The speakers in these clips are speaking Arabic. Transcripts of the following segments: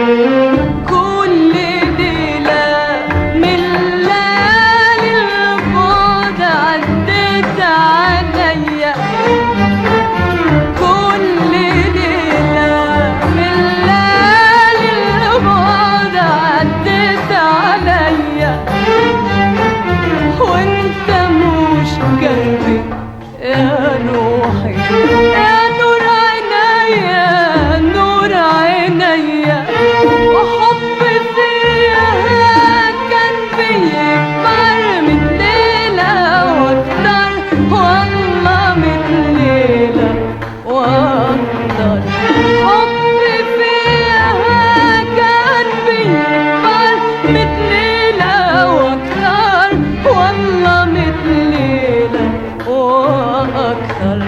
كل ليلة من ليالي البعد عدت عليا، كل ليلة من ليالي البعد عدت عليا، وانت مش جنبي يا روحي، يا نور عينيا، نور عينيا، وحبي فيها كان بيكبر من ليلة واكتر، والله من ليلة واكتر. حبي فيها كان بيكبر من ليلة واكتر، والله من ليلة واكتر.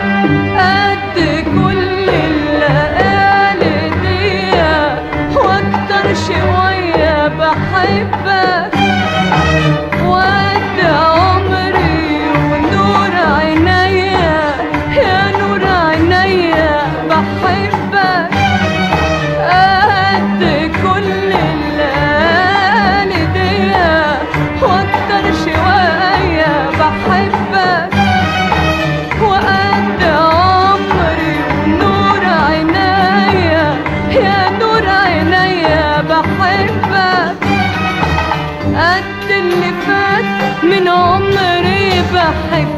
قد كل الليالي دي واكتر شوية بحبك، وقد عمري ونور عينيا، يا نور عينيا بحبك. قد كل الليالي دي واكتر شوية بحبك، وقد عمري ونور عينيا، يا نور عينيا بحبك. قد اللي فات من عمري بحبك،